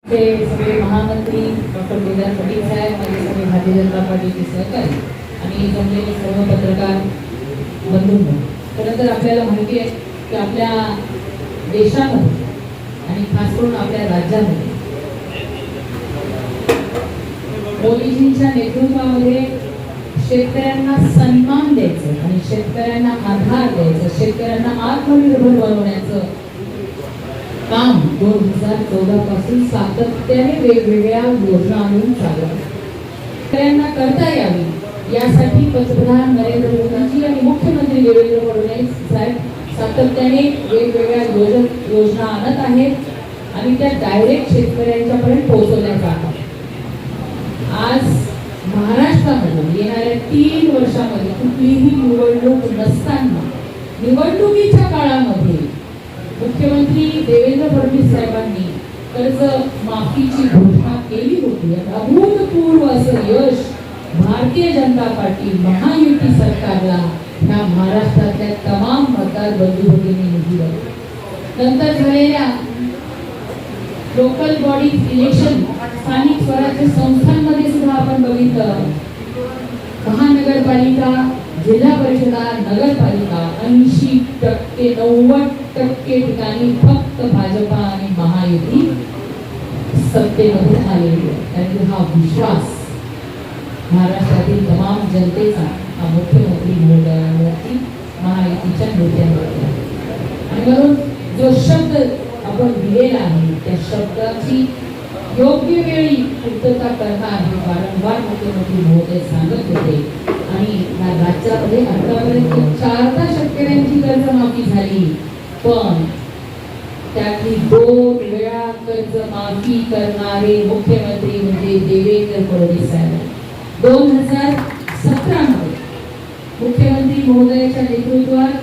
ते सगळे महामंत्री डॉक्टर केदार पाटील साहेब, माझे सगळे भारतीय जनता पार्टीचे सहकारी आणि जमलेले सर्व पत्रकार बंधूंनो, खरं तर आपल्याला माहिती आहे की आपल्या देशामध्ये आणि खास करून आपल्या राज्यामध्ये मोदीजींच्या नेतृत्वामध्ये शेतकऱ्यांना सन्मान द्यायचं आणि शेतकऱ्यांना आधार द्यायचं, शेतकऱ्यांना आत्मनिर्भर बनवण्याचं काम 2014 पासून सातत्याने वेगवेगळ्या योजना आणून चालू आहे. शेतकऱ्यांना करता यावी यासाठी पंतप्रधान नरेंद्र मोदीजी आणि मुख्यमंत्री देवेंद्र फडणवीस साहेब सातत्याने वेगवेगळ्या योजना आणत आहेत आणि त्या डायरेक्ट शेतकऱ्यांच्यापर्यंत पोहोचवल्या जातात. आज महाराष्ट्रामध्ये येणाऱ्या 3 वर्षामध्ये कुठलीही निवडणूक नसताना निवडणुकीच्या काळामध्ये मुख्यमंत्री देवेंद्र फडणवीस साहेबांनी कर्ज माफीची घोषणा केली होती. अभूतपूर्व असं यश भारतीय जनता पार्टी महायुती सरकारला ह्या महाराष्ट्रातल्या तमाम मतदार बंधू भगिनींनी दिलं. नंतर झालेल्या लोकल बॉडी इलेक्शन, स्थानिक स्वराज्य संस्थांमध्ये सुद्धा आपण बघितलं, महानगरपालिका, जिल्हा परिषदा, नगरपालिका 80% 90% ठिकाणी फक्त भाजपा आणि महायुती सत्तेमध्ये आलेली आहे. कारण हा विश्वास महाराष्ट्रातील तमाम जनतेचा हा मुख्यमंत्री महोदयांवरती, महायुतीच्या नेत्यांवरती आणि म्हणून जो शब्द आपण दिलेला आहे त्या शब्दाची योग्य वेळी पूर्तता करणार हे वारंवार मुख्यमंत्री महोदय सांगत होते. आणि या राज्यामध्ये आतापर्यंत 4दा शेतकऱ्यांची कर्जमाफी झाली, पण त्यातली 2 वेळा कर्जमाफी करणारे मुख्यमंत्री म्हणजे देवेंद्र फडणवीस साहेब. 2017 मध्ये मुख्यमंत्री महोदयाच्या नेतृत्वात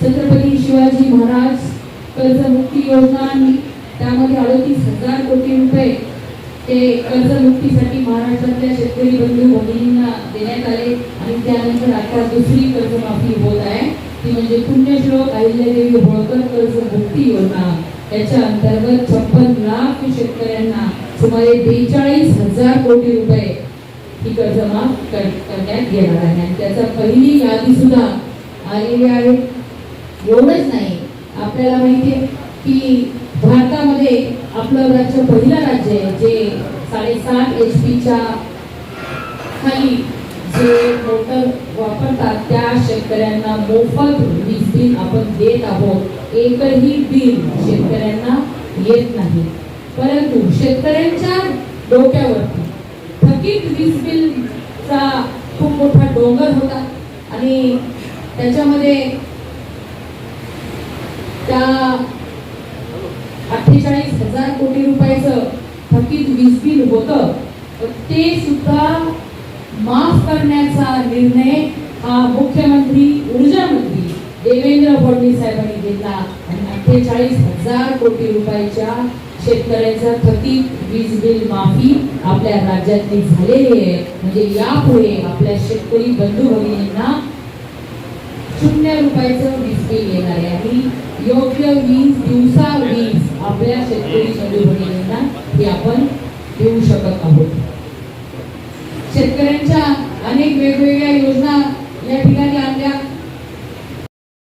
छत्रपती शिवाजी महाराज कर्जमुक्ती योजना आणि त्यामध्ये 38,000 कोटी रुपये ते कर्जमुक्तीसाठी महाराष्ट्रातल्या शेतकरी बंधू भगिनींना देण्यात आले. आणि त्यानंतर आता दुसरी कर्जमाफी होत आहे, ती म्हणजे पुण्यश्लोक अहिल्यादेवी होळकर कर्जमुक्ती योजना. त्याच्या अंतर्गत 56 लाख शेतकऱ्यांना सुमारे 42,000 कोटी रुपये ही कर्जमाफ करण्यात येणार आहे. आणि त्याचा पहिली यादी सुद्धा आलेली आहे. एवढंच नाही, आपल्याला माहिती आहे की भारतामध्ये आपलं राज्य पहिलं राज्य आहे जे 7.5 HP खाली जे मोटर वापरतात त्या शेतकऱ्यांना मोफत वीज बिल आपण देत आहोत. एकही बिल शेतकऱ्यांना येत नाही, परंतु शेतकऱ्यांच्या डोक्यावरती थकीत वीज बिलचा खूप मोठा डोंगर होता आणि त्याच्यामध्ये त्या 48,000 कोटी रुपयाचं थकीत वीज बिल होतं. ते सुद्धा माफ करण्याचा निर्णय हा मुख्यमंत्री ऊर्जा मंत्री देवेंद्र फडणवीस साहेबांनी घेतला आणि 48,000 कोटी रुपयाच्या शेतकऱ्यांचा थकीत वीज बिल माफी आपल्या राज्यातली झालेली आहे. म्हणजे यापुढे आपल्या शेतकरी बंधू भगिनींना 0 रुपयाचं वीज बिल येणार आहे आणि योग्य वीज, दिवसा वीज आपल्या शेतकरी बंधू भगिनींना हे आपण देऊ शकत आहोत. शेतकऱ्यांच्या अनेक वेगवेगळ्या योजना